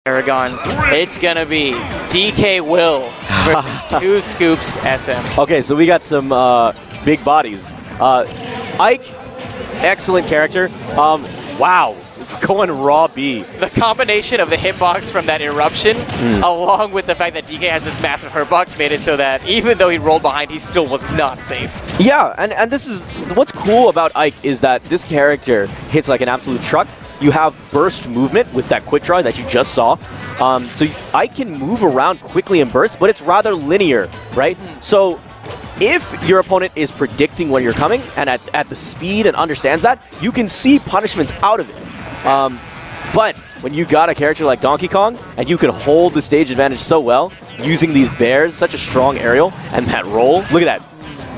Paragon, it's gonna be DKWILL versus 2SCOOPS SM. Okay, so we got some big bodies. Ike, excellent character. Wow, going raw B. The combination of the hitbox from that eruption, along with the fact that DK has this massive hurtbox, made it so that even though he rolled behind, he still was not safe. Yeah, and this is what's cool about Ike is that this character hits like an absolute truck. You have burst movement with that quick draw that you just saw. So Ike can move around quickly and burst, but it's rather linear, right? So if your opponent is predicting when you're coming and at the speed and understands that, you can see punishments out of it. But when you got a character like Donkey Kong and you can hold the stage advantage so well using these bears, such a strong aerial, and that roll, look at that.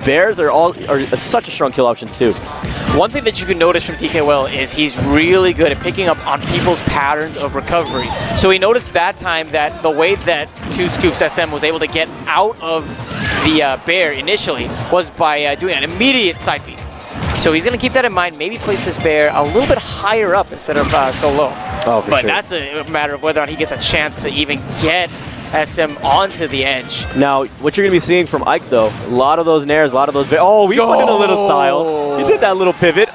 Bears are such a strong kill option too. One thing that you can notice from DKWILL is he's really good at picking up on people's patterns of recovery. So he noticed that time that the way that 2SCOOPS SM was able to get out of the bear initially was by doing an immediate side beat. So he's going to keep that in mind, maybe place this bear a little bit higher up instead of so low. Oh, for but sure. That's a matter of whether or not he gets a chance to even get SM onto the edge. Now, what you're going to be seeing from Ike, though, a lot of those nairs, a lot of those... Oh, he put in a little style. He did that little pivot,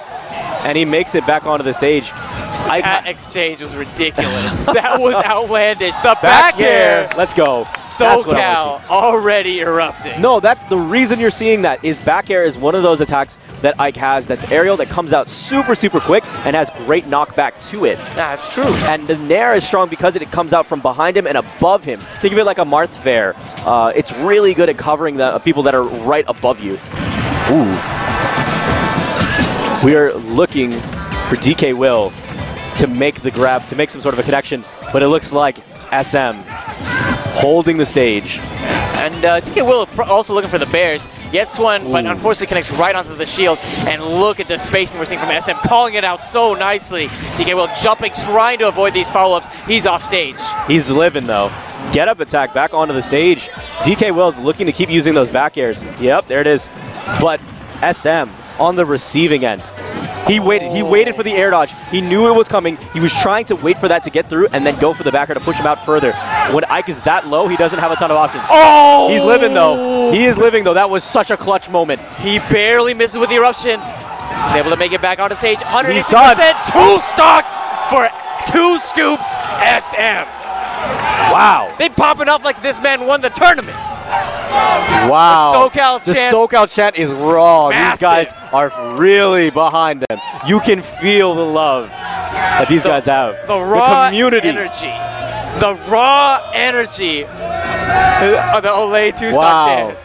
and he makes it back onto the stage. That exchange was ridiculous. That was outlandish. The back air. Let's go. SoCal already erupting. No, the reason you're seeing that is back air is one of those attacks that Ike has that's aerial that comes out super, super quick and has great knockback to it. That's true. And the nair is strong because it comes out from behind him and above him. Think of it like a Marth Fair. It's really good at covering the people that are right above you. Ooh. We are looking for DKWILL to make the grab, to make some sort of a connection, but it looks like SM holding the stage. And DKWILL also looking for the bears. Gets one, but unfortunately connects right onto the shield. And look at the spacing we're seeing from SM, calling it out so nicely. DKWILL jumping, trying to avoid these follow-ups. He's off stage. He's living, though. Get up attack back onto the stage. DKWILL is looking to keep using those back airs. Yep, there it is. But SM on the receiving end. He waited for the air dodge. He knew it was coming. He was trying to wait for that to get through and then go for the backer to push him out further. When Ike is that low, he doesn't have a ton of options. Oh! He's living, though. He is living, though. That was such a clutch moment. He barely misses with the eruption. He's able to make it back onto stage. 180%. Two stock for 2SCOOPS SM. Wow. They popping off like this man won the tournament. Wow. The SoCal chant is raw. Massive. These guys are really behind them. You can feel the love that these guys have. The raw community. energy. The raw energy of the Olay two-star chant.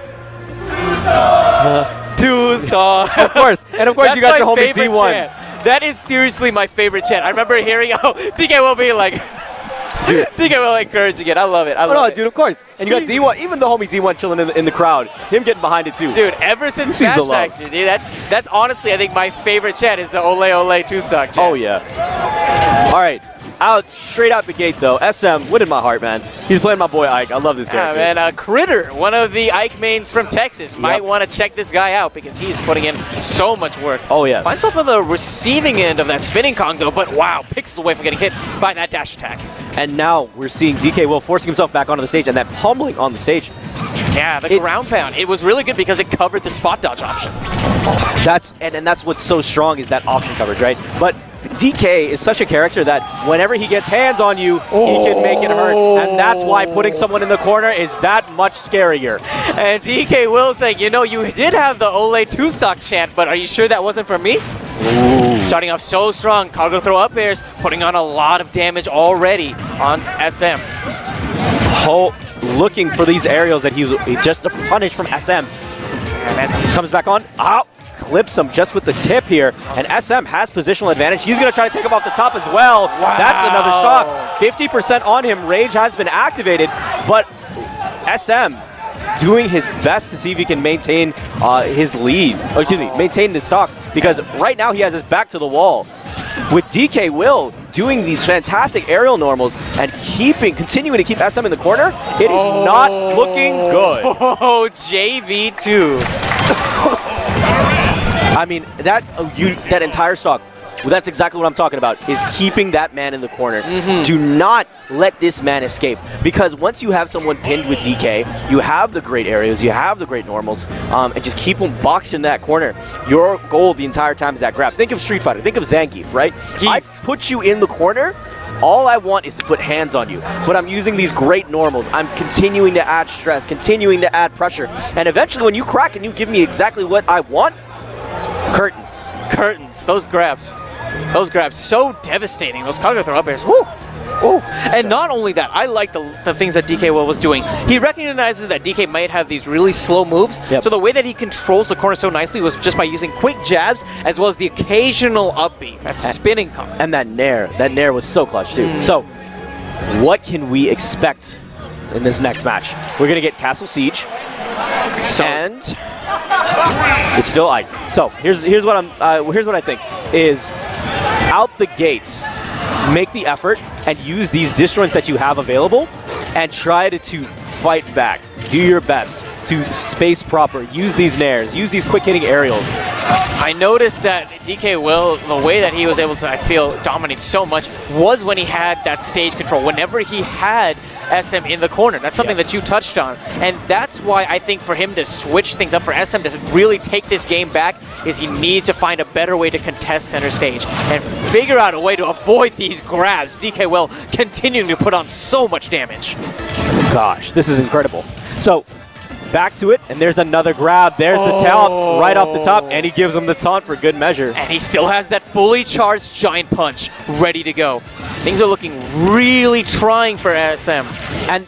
Two-star. Of course. And of course you got your homie D1. Chant. That is seriously my favorite chant. I remember hearing DKWILL be like... DKWILL encouraging it. I love it. I love it. Dude, of course. And you got D1, even the homie D1 chilling in the crowd. Him getting behind it too. Dude, ever since Smash Factory, dude, that's honestly, I think my favorite chant is the Ole Ole two-stock chant. Oh, yeah. All right. Straight out the gate, though. SM, winning my heart, man. He's playing my boy Ike. I love this character. Yeah, man. Critter, one of the Ike mains from Texas. Might want to check this guy out because he's putting in so much work. Oh, yeah. Finds himself on the receiving end of that spinning Kong, though, but wow, picks away from getting hit by that dash attack. And now we're seeing DKWILL forcing himself back onto the stage and that pummeling on the stage. Yeah, the ground pound. It was really good because it covered the spot dodge option. That's what's so strong is that option coverage, right? But DK is such a character that whenever he gets hands on you, he can make it hurt. And that's why putting someone in the corner is that much scarier. And DKWILL saying, you know, you did have the Ole two-stock chant, but are you sure that wasn't for me? Ooh. Starting off so strong, cargo throw up airs, putting on a lot of damage already on SM. Looking for these aerials that he's just a punish from SM. And he comes back on. Clips him just with the tip here. And SM has positional advantage. He's going to try to take him off the top as well. Wow. That's another stock. 50% on him. Rage has been activated. But SM doing his best to see if he can maintain his lead. Or excuse me, maintain the stock. Because right now he has his back to the wall. With DKWILL doing these fantastic aerial normals and continuing to keep SM in the corner, it is not looking good. Oh, JV2. I mean, that entire stock, Well, that's exactly what I'm talking about, is keeping that man in the corner. Do not let this man escape, because once you have someone pinned with DK, you have the great areas, you have the great normals, and just keep him boxed in that corner. Your goal the entire time is that grab. Think of Street Fighter, think of Zangief, right? I put you in the corner, all I want is to put hands on you, but I'm using these great normals. I'm continuing to add stress, continuing to add pressure, and eventually when you crack and you give me exactly what I want, curtains. Curtains, those grabs. Those grabs, so devastating. Those counter throw up airs. Woo! Ooh. And not only that, I like the things that DKWILL was doing. He recognizes that DK might have these really slow moves, so the way that he controls the corner so nicely was just by using quick jabs as well as the occasional up B, that spinning combo. And that nair was so clutch too. So, what can we expect in this next match? We're going to get Castle Siege, and it's still Ike. So, here's what I think is, out the gate, make the effort and use these disjoints that you have available and try to fight back. Do your best to space proper. Use these nairs. Use these quick-hitting aerials. I noticed that DKWILL, the way that he was able to, I feel, dominate so much was when he had that stage control. Whenever he had SM in the corner. That's something that you touched on. And that's why I think for him to switch things up, for SM to really take this game back, is he needs to find a better way to contest center stage and figure out a way to avoid these grabs. DKWILL continuing to put on so much damage. Gosh, this is incredible. So, back to it, and there's another grab. There's the taunt right off the top, and he gives him the taunt for good measure. And he still has that fully charged giant punch ready to go. Things are looking really trying for SM. And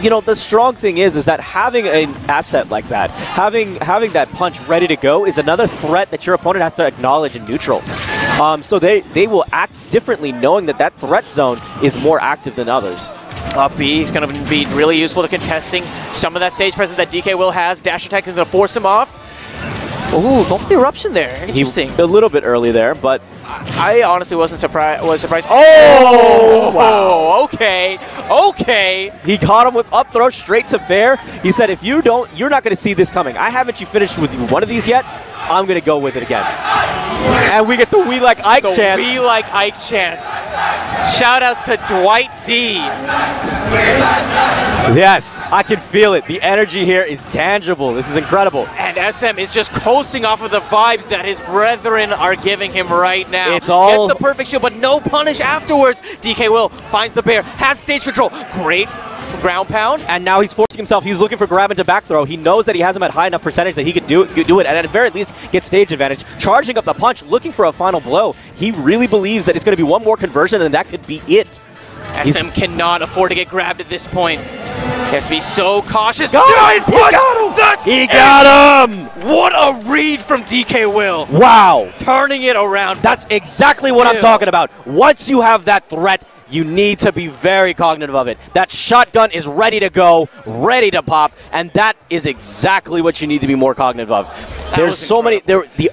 you know, the strong thing is that having an asset like that, having that punch ready to go is another threat that your opponent has to acknowledge in neutral. So they will act differently knowing that that threat zone is more active than others. Up B is going to be really useful to contesting some of that stage presence that DKWILL has. Dash attack is going to force him off. Ooh, going for the eruption there. Interesting. A little bit early there, but I honestly wasn't surprised. Oh, wow. Okay. Okay. He caught him with up throw straight to fair. He said, if you don't, you're not going to see this coming. I haven't you finished with one of these yet. I'm going to go with it again. And we get the We Like Ike chance. We Like Ike chance. Shoutouts to Dwight D. Yes, I can feel it. The energy here is tangible. This is incredible. And SM is just coasting off of the vibes that his brethren are giving him right now. It's all... Gets the perfect shield, but no punish afterwards. DKWILL finds the bear, has stage control. Great ground pound. And now he's forcing himself. He's looking for grab into back throw. He knows that he has him at high enough percentage that he could do it, and at the very least get stage advantage. Charging up the punch, looking for a final blow. He really believes that it's going to be one more conversion, and that could be it. SM cannot afford to get grabbed at this point. He has to be so cautious. Giant punch! He got him! What a read from DKWILL. Wow. Turning it around. That's exactly what I'm talking about. Once you have that threat, you need to be very cognitive of it. That shotgun is ready to go, ready to pop, and that is exactly what you need to be more cognitive of. There's so many... The